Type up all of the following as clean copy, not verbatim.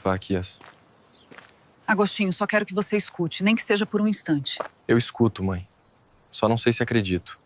Faquias. Agostinho, só quero que você escute, nem que seja por um instante. Eu escuto, mãe. Só não sei se acredito.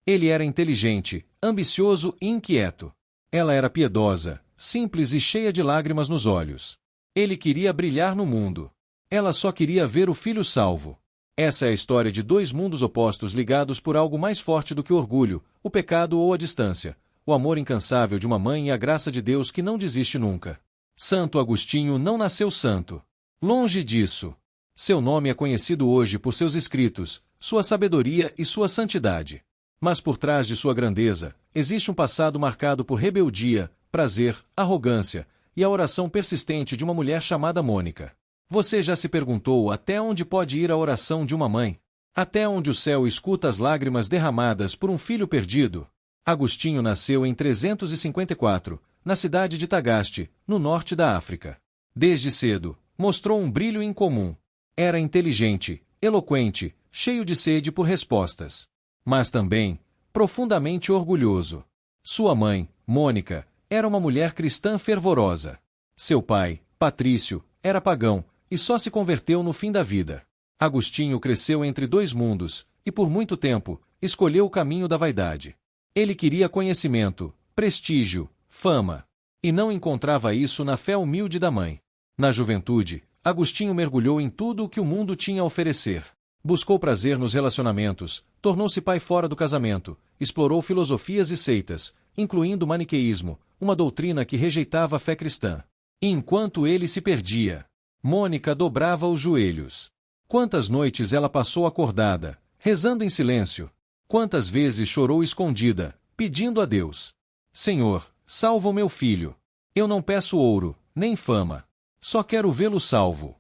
Ele era inteligente, ambicioso e inquieto. Ela era piedosa, simples e cheia de lágrimas nos olhos. Ele queria brilhar no mundo. Ela só queria ver o filho salvo. Essa é a história de dois mundos opostos ligados por algo mais forte do que o orgulho, o pecado ou a distância. O amor incansável de uma mãe e a graça de Deus que não desiste nunca. Santo Agostinho não nasceu santo. Longe disso. Seu nome é conhecido hoje por seus escritos, sua sabedoria e sua santidade. Mas por trás de sua grandeza, existe um passado marcado por rebeldia, prazer, arrogância e a oração persistente de uma mulher chamada Mônica. Você já se perguntou até onde pode ir a oração de uma mãe? Até onde o céu escuta as lágrimas derramadas por um filho perdido? Agostinho nasceu em 354, na cidade de Tagaste, no norte da África. Desde cedo, mostrou um brilho incomum. Era inteligente, eloquente, cheio de sede por respostas. Mas também, profundamente orgulhoso. Sua mãe, Mônica, era uma mulher cristã fervorosa. Seu pai, Patrício, era pagão, e só se converteu no fim da vida. Agostinho cresceu entre dois mundos, e por muito tempo, escolheu o caminho da vaidade. Ele queria conhecimento, prestígio, fama, e não encontrava isso na fé humilde da mãe. Na juventude, Agostinho mergulhou em tudo o que o mundo tinha a oferecer. Buscou prazer nos relacionamentos, tornou-se pai fora do casamento, explorou filosofias e seitas, incluindo o maniqueísmo, uma doutrina que rejeitava a fé cristã. E enquanto ele se perdia, Mônica dobrava os joelhos. Quantas noites ela passou acordada, rezando em silêncio? Quantas vezes chorou escondida, pedindo a Deus: Senhor, salva o meu filho. Eu não peço ouro, nem fama. Só quero vê-lo salvo.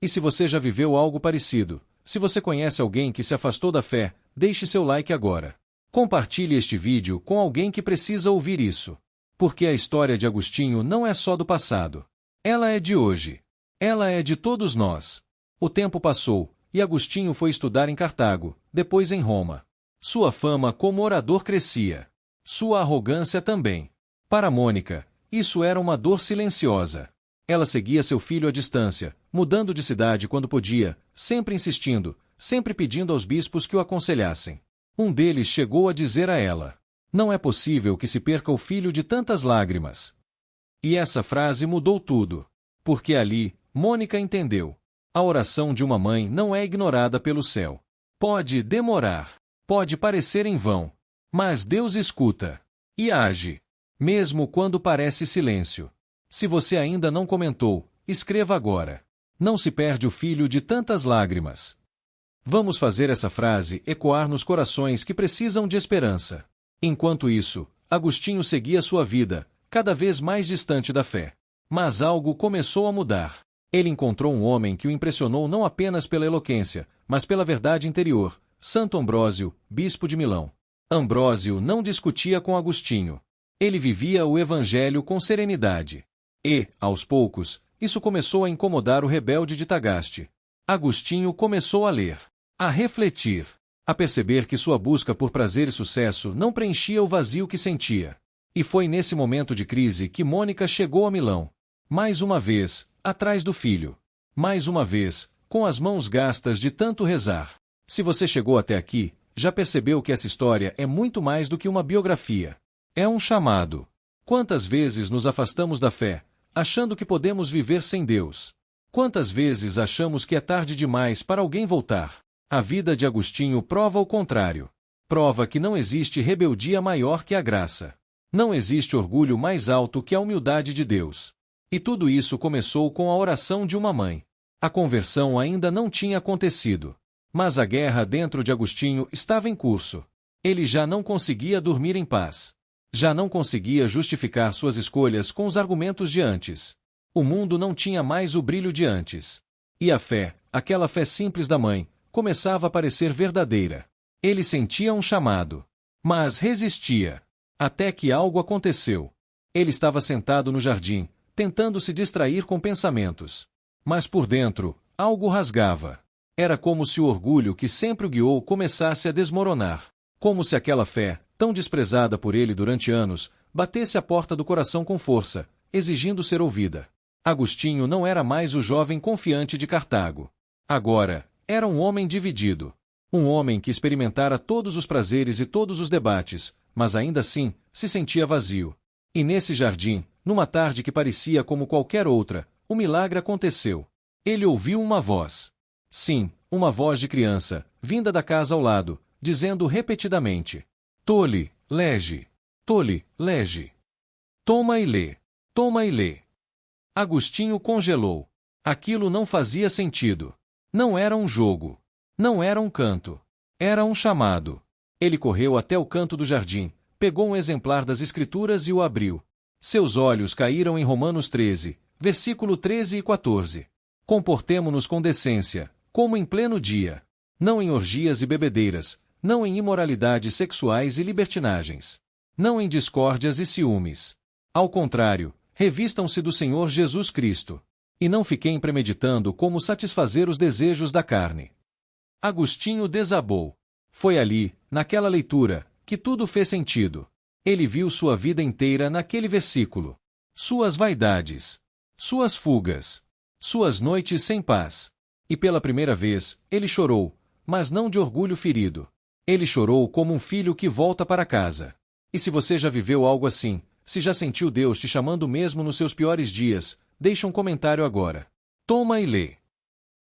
E se você já viveu algo parecido, se você conhece alguém que se afastou da fé, deixe seu like agora. Compartilhe este vídeo com alguém que precisa ouvir isso. Porque a história de Agostinho não é só do passado. Ela é de hoje. Ela é de todos nós. O tempo passou, e Agostinho foi estudar em Cartago, depois em Roma. Sua fama como orador crescia. Sua arrogância também. Para Mônica, isso era uma dor silenciosa. Ela seguia seu filho à distância, mudando de cidade quando podia, sempre insistindo, sempre pedindo aos bispos que o aconselhassem. Um deles chegou a dizer a ela: não é possível que se perca o filho de tantas lágrimas. E essa frase mudou tudo. Porque ali, Mônica entendeu. A oração de uma mãe não é ignorada pelo céu. Pode demorar, pode parecer em vão, mas Deus escuta e age, mesmo quando parece silêncio. Se você ainda não comentou, escreva agora. Não se perde o filho de tantas lágrimas. Vamos fazer essa frase ecoar nos corações que precisam de esperança. Enquanto isso, Agostinho seguia sua vida, cada vez mais distante da fé. Mas algo começou a mudar. Ele encontrou um homem que o impressionou não apenas pela eloquência, mas pela verdade interior, Santo Ambrósio, bispo de Milão. Ambrósio não discutia com Agostinho. Ele vivia o evangelho com serenidade. E, aos poucos, isso começou a incomodar o rebelde de Tagaste. Agostinho começou a ler, a refletir, a perceber que sua busca por prazer e sucesso não preenchia o vazio que sentia. E foi nesse momento de crise que Mônica chegou a Milão. Mais uma vez, atrás do filho. Mais uma vez, com as mãos gastas de tanto rezar. Se você chegou até aqui, já percebeu que essa história é muito mais do que uma biografia. É um chamado. Quantas vezes nos afastamos da fé, achando que podemos viver sem Deus? Quantas vezes achamos que é tarde demais para alguém voltar? A vida de Agostinho prova o contrário. Prova que não existe rebeldia maior que a graça. Não existe orgulho mais alto que a humildade de Deus. E tudo isso começou com a oração de uma mãe. A conversão ainda não tinha acontecido. Mas a guerra dentro de Agostinho estava em curso. Ele já não conseguia dormir em paz. Já não conseguia justificar suas escolhas com os argumentos de antes. O mundo não tinha mais o brilho de antes. E a fé, aquela fé simples da mãe, começava a parecer verdadeira. Ele sentia um chamado. Mas resistia. Até que algo aconteceu. Ele estava sentado no jardim, tentando se distrair com pensamentos. Mas por dentro, algo rasgava. Era como se o orgulho que sempre o guiou começasse a desmoronar. Como se aquela fé, tão desprezada por ele durante anos, batesse à porta do coração com força, exigindo ser ouvida. Agostinho não era mais o jovem confiante de Cartago. Agora, era um homem dividido. Um homem que experimentara todos os prazeres e todos os debates, mas ainda assim, se sentia vazio. E nesse jardim, numa tarde que parecia como qualquer outra, o milagre aconteceu. Ele ouviu uma voz. Sim, uma voz de criança, vinda da casa ao lado, dizendo repetidamente: Tole, lege. Tole, lege. Toma e lê. Toma e lê. Agostinho congelou. Aquilo não fazia sentido. Não era um jogo. Não era um canto. Era um chamado. Ele correu até o canto do jardim, pegou um exemplar das Escrituras e o abriu. Seus olhos caíram em Romanos 13, versículo 13 e 14. Comportemo-nos com decência, como em pleno dia. Não em orgias e bebedeiras, não em imoralidades sexuais e libertinagens. Não em discórdias e ciúmes. Ao contrário, revistam-se do Senhor Jesus Cristo. E não fiquem premeditando como satisfazer os desejos da carne. Agostinho desabou. Foi ali, naquela leitura, que tudo fez sentido. Ele viu sua vida inteira naquele versículo. Suas vaidades. Suas fugas. Suas noites sem paz. E pela primeira vez, ele chorou, mas não de orgulho ferido. Ele chorou como um filho que volta para casa. E se você já viveu algo assim, se já sentiu Deus te chamando mesmo nos seus piores dias, deixa um comentário agora. Toma e lê.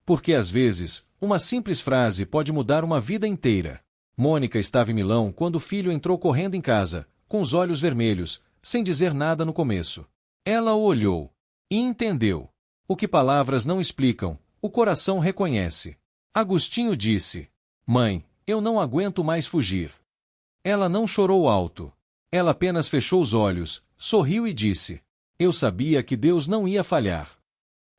Porque às vezes, uma simples frase pode mudar uma vida inteira. Mônica estava em Milão quando o filho entrou correndo em casa, com os olhos vermelhos, sem dizer nada no começo. Ela o olhou. E entendeu. O que palavras não explicam, o coração reconhece. Agostinho disse: Mãe, eu não aguento mais fugir. Ela não chorou alto. Ela apenas fechou os olhos, sorriu e disse: Eu sabia que Deus não ia falhar.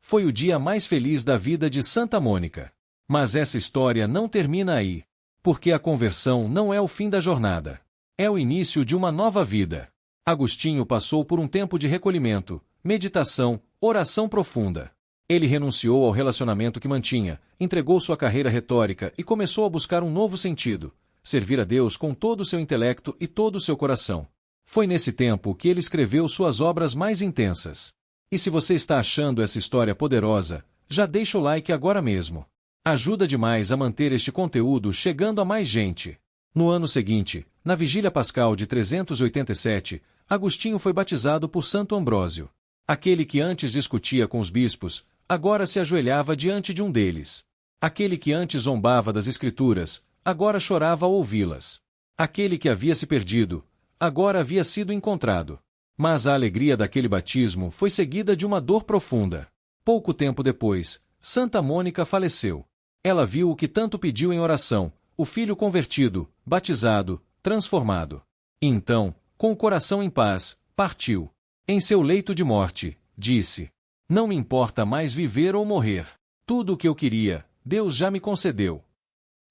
Foi o dia mais feliz da vida de Santa Mônica. Mas essa história não termina aí. Porque a conversão não é o fim da jornada. É o início de uma nova vida. Agostinho passou por um tempo de recolhimento, meditação, oração profunda. Ele renunciou ao relacionamento que mantinha, entregou sua carreira retórica e começou a buscar um novo sentido: servir a Deus com todo o seu intelecto e todo o seu coração. Foi nesse tempo que ele escreveu suas obras mais intensas. E se você está achando essa história poderosa, já deixa o like agora mesmo. Ajuda demais a manter este conteúdo chegando a mais gente. No ano seguinte, na Vigília Pascal de 387, Agostinho foi batizado por Santo Ambrósio. Aquele que antes discutia com os bispos, agora se ajoelhava diante de um deles. Aquele que antes zombava das Escrituras, agora chorava ao ouvi-las. Aquele que havia se perdido, agora havia sido encontrado. Mas a alegria daquele batismo foi seguida de uma dor profunda. Pouco tempo depois, Santa Mônica faleceu. Ela viu o que tanto pediu em oração: o filho convertido, batizado, transformado. E então, com o coração em paz, partiu. Em seu leito de morte, disse: Não me importa mais viver ou morrer. Tudo o que eu queria, Deus já me concedeu.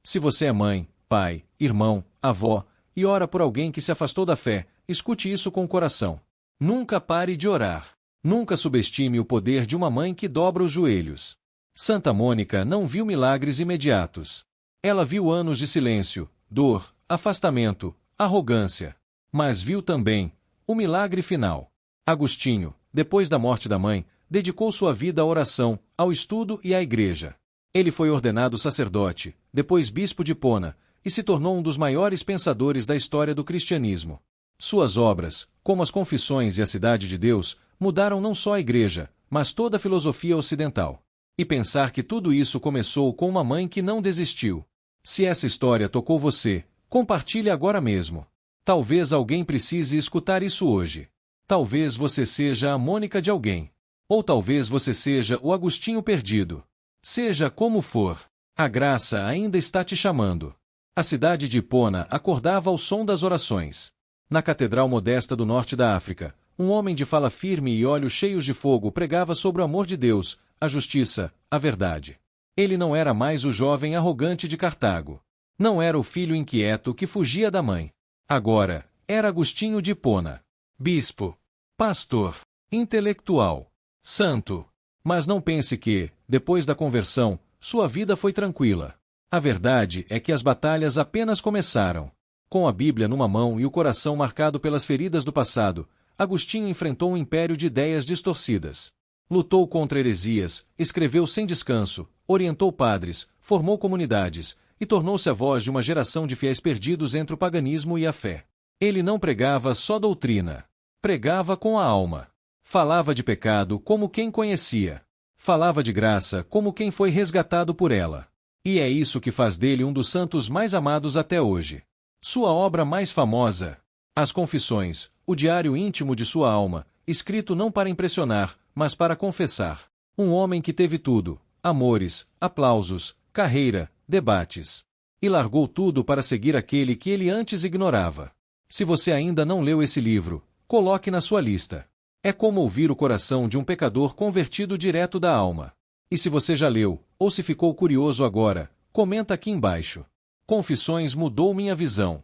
Se você é mãe, pai, irmão, avó, e ora por alguém que se afastou da fé, escute isso com o coração. Nunca pare de orar. Nunca subestime o poder de uma mãe que dobra os joelhos. Santa Mônica não viu milagres imediatos. Ela viu anos de silêncio, dor, afastamento, arrogância. Mas viu também o milagre final. Agostinho, depois da morte da mãe, dedicou sua vida à oração, ao estudo e à igreja. Ele foi ordenado sacerdote, depois bispo de Hipona, e se tornou um dos maiores pensadores da história do cristianismo. Suas obras, como as Confissões e a Cidade de Deus, mudaram não só a igreja, mas toda a filosofia ocidental. E pensar que tudo isso começou com uma mãe que não desistiu. Se essa história tocou você, compartilhe agora mesmo. Talvez alguém precise escutar isso hoje. Talvez você seja a Mônica de alguém. Ou talvez você seja o Agostinho perdido. Seja como for, a graça ainda está te chamando. A cidade de Hipona acordava ao som das orações. Na catedral modesta do norte da África, um homem de fala firme e olhos cheios de fogo pregava sobre o amor de Deus, a justiça, a verdade. Ele não era mais o jovem arrogante de Cartago. Não era o filho inquieto que fugia da mãe. Agora, era Agostinho de Hipona. Bispo, pastor, intelectual, santo. Mas não pense que, depois da conversão, sua vida foi tranquila. A verdade é que as batalhas apenas começaram. Com a Bíblia numa mão e o coração marcado pelas feridas do passado, Agostinho enfrentou um império de ideias distorcidas. Lutou contra heresias, escreveu sem descanso, orientou padres, formou comunidades, e tornou-se a voz de uma geração de fiéis perdidos entre o paganismo e a fé. Ele não pregava só doutrina. Pregava com a alma. Falava de pecado como quem conhecia. Falava de graça como quem foi resgatado por ela. E é isso que faz dele um dos santos mais amados até hoje. Sua obra mais famosa, As Confissões, o diário íntimo de sua alma, escrito não para impressionar, mas para confessar. Um homem que teve tudo, amores, aplausos, carreira, debates. E largou tudo para seguir aquele que ele antes ignorava. Se você ainda não leu esse livro, coloque na sua lista. É como ouvir o coração de um pecador convertido direto da alma. E se você já leu, ou se ficou curioso agora, comenta aqui embaixo. Confissões mudou minha visão.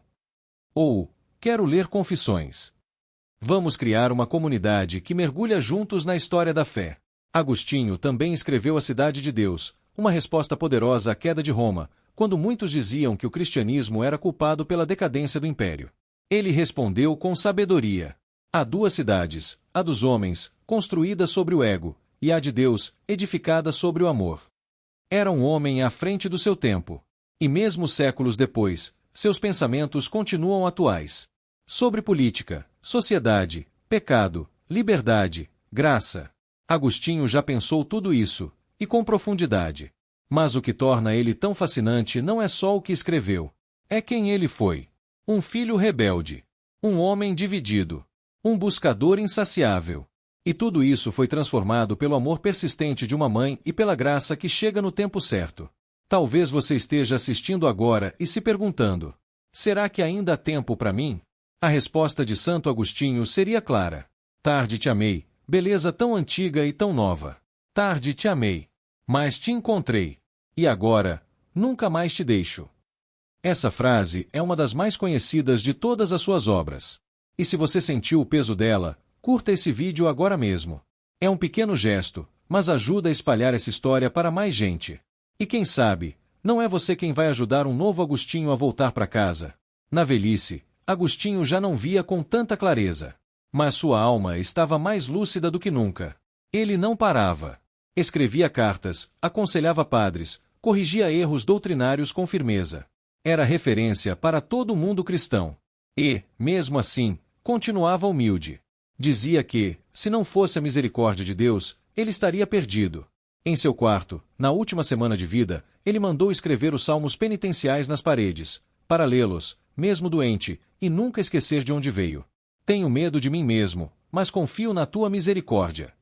Ou, quero ler Confissões. Vamos criar uma comunidade que mergulha juntos na história da fé. Agostinho também escreveu A Cidade de Deus, uma resposta poderosa à queda de Roma, quando muitos diziam que o cristianismo era culpado pela decadência do império. Ele respondeu com sabedoria. Há duas cidades, a dos homens, construída sobre o ego, e a de Deus, edificada sobre o amor. Era um homem à frente do seu tempo. E mesmo séculos depois, seus pensamentos continuam atuais. Sobre política, sociedade, pecado, liberdade, graça. Agostinho já pensou tudo isso, e com profundidade. Mas o que torna ele tão fascinante não é só o que escreveu. É quem ele foi. Um filho rebelde. Um homem dividido. Um buscador insaciável. E tudo isso foi transformado pelo amor persistente de uma mãe e pela graça que chega no tempo certo. Talvez você esteja assistindo agora e se perguntando: será que ainda há tempo para mim? A resposta de Santo Agostinho seria clara. Tarde te amei, beleza tão antiga e tão nova. Tarde te amei, mas te encontrei. E agora, nunca mais te deixo. Essa frase é uma das mais conhecidas de todas as suas obras. E se você sentiu o peso dela, curta esse vídeo agora mesmo. É um pequeno gesto, mas ajuda a espalhar essa história para mais gente. E quem sabe, não é você quem vai ajudar um novo Agostinho a voltar para casa. Na velhice, Agostinho já não via com tanta clareza. Mas sua alma estava mais lúcida do que nunca. Ele não parava. Escrevia cartas, aconselhava padres, corrigia erros doutrinários com firmeza. Era referência para todo o mundo cristão. E, mesmo assim, continuava humilde. Dizia que, se não fosse a misericórdia de Deus, ele estaria perdido. Em seu quarto, na última semana de vida, ele mandou escrever os salmos penitenciais nas paredes, para lê-los, mesmo doente, e nunca esquecer de onde veio. Tenho medo de mim mesmo, mas confio na tua misericórdia.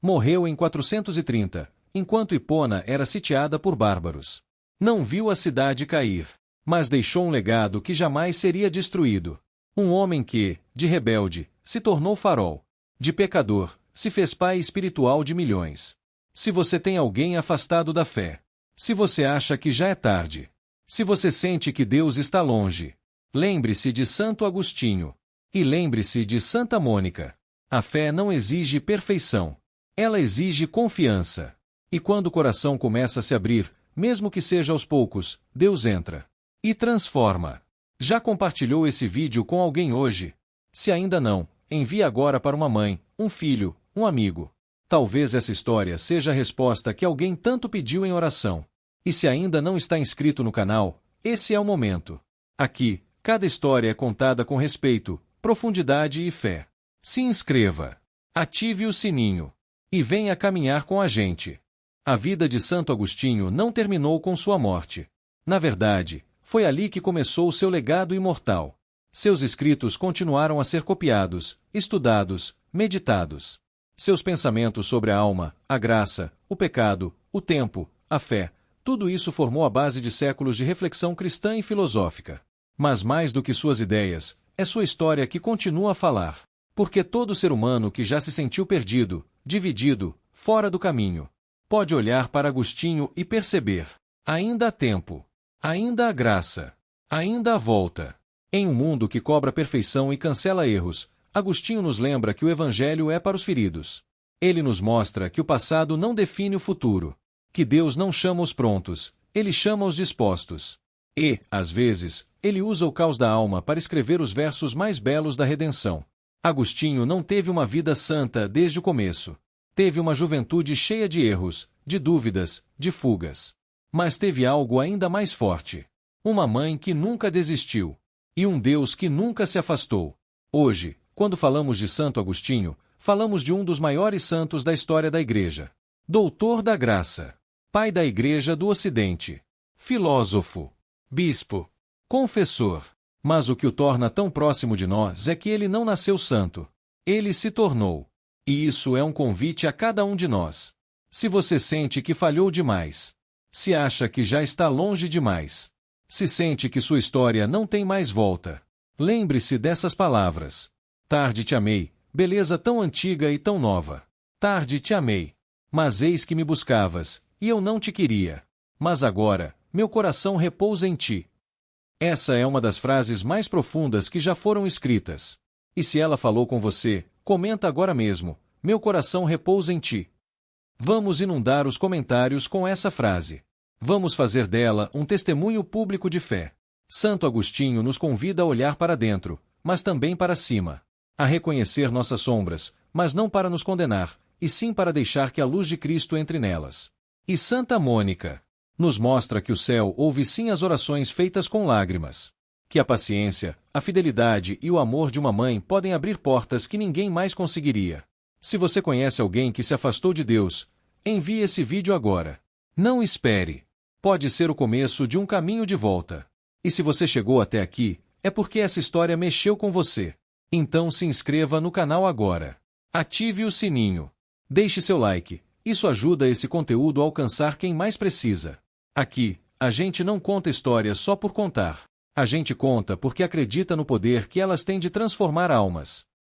Morreu em 430, enquanto Hipona era sitiada por bárbaros. Não viu a cidade cair, mas deixou um legado que jamais seria destruído. Um homem que, de rebelde, se tornou farol. De pecador, se fez pai espiritual de milhões. Se você tem alguém afastado da fé. Se você acha que já é tarde. Se você sente que Deus está longe. Lembre-se de Santo Agostinho. E lembre-se de Santa Mônica. A fé não exige perfeição. Ela exige confiança. E quando o coração começa a se abrir, mesmo que seja aos poucos, Deus entra. E transforma. Já compartilhou esse vídeo com alguém hoje? Se ainda não, envie agora para uma mãe, um filho, um amigo. Talvez essa história seja a resposta que alguém tanto pediu em oração. E se ainda não está inscrito no canal, esse é o momento. Aqui, cada história é contada com respeito, profundidade e fé. Se inscreva. Ative o sininho. E venha caminhar com a gente. A vida de Santo Agostinho não terminou com sua morte. Na verdade, foi ali que começou o seu legado imortal. Seus escritos continuaram a ser copiados, estudados, meditados. Seus pensamentos sobre a alma, a graça, o pecado, o tempo, a fé, tudo isso formou a base de séculos de reflexão cristã e filosófica. Mas mais do que suas ideias, é sua história que continua a falar. Porque todo ser humano que já se sentiu perdido, dividido, fora do caminho, pode olhar para Agostinho e perceber: ainda há tempo, ainda há graça, ainda há volta. Em um mundo que cobra perfeição e cancela erros, Agostinho nos lembra que o Evangelho é para os feridos. Ele nos mostra que o passado não define o futuro, que Deus não chama os prontos, ele chama os dispostos. E, às vezes, ele usa o caos da alma para escrever os versos mais belos da redenção. Agostinho não teve uma vida santa desde o começo. Teve uma juventude cheia de erros, de dúvidas, de fugas. Mas teve algo ainda mais forte. Uma mãe que nunca desistiu. E um Deus que nunca se afastou. Hoje, quando falamos de Santo Agostinho, falamos de um dos maiores santos da história da Igreja. Doutor da Graça. Pai da Igreja do Ocidente. Filósofo. Bispo. Confessor. Mas o que o torna tão próximo de nós é que ele não nasceu santo. Ele se tornou. E isso é um convite a cada um de nós. Se você sente que falhou demais. Se acha que já está longe demais. Se sente que sua história não tem mais volta. Lembre-se dessas palavras. Tarde te amei, beleza tão antiga e tão nova. Tarde te amei. Mas eis que me buscavas, e eu não te queria. Mas agora, meu coração repousa em ti. Essa é uma das frases mais profundas que já foram escritas. E se ela falou com você, comenta agora mesmo, meu coração repousa em ti. Vamos inundar os comentários com essa frase. Vamos fazer dela um testemunho público de fé. Santo Agostinho nos convida a olhar para dentro, mas também para cima. A reconhecer nossas sombras, mas não para nos condenar, e sim para deixar que a luz de Cristo entre nelas. E Santa Mônica nos mostra que o céu ouve sim as orações feitas com lágrimas. Que a paciência, a fidelidade e o amor de uma mãe podem abrir portas que ninguém mais conseguiria. Se você conhece alguém que se afastou de Deus, envie esse vídeo agora. Não espere. Pode ser o começo de um caminho de volta. E se você chegou até aqui, é porque essa história mexeu com você. Então se inscreva no canal agora. Ative o sininho. Deixe seu like. Isso ajuda esse conteúdo a alcançar quem mais precisa. Aqui, a gente não conta histórias só por contar. A gente conta porque acredita no poder que elas têm de transformar almas.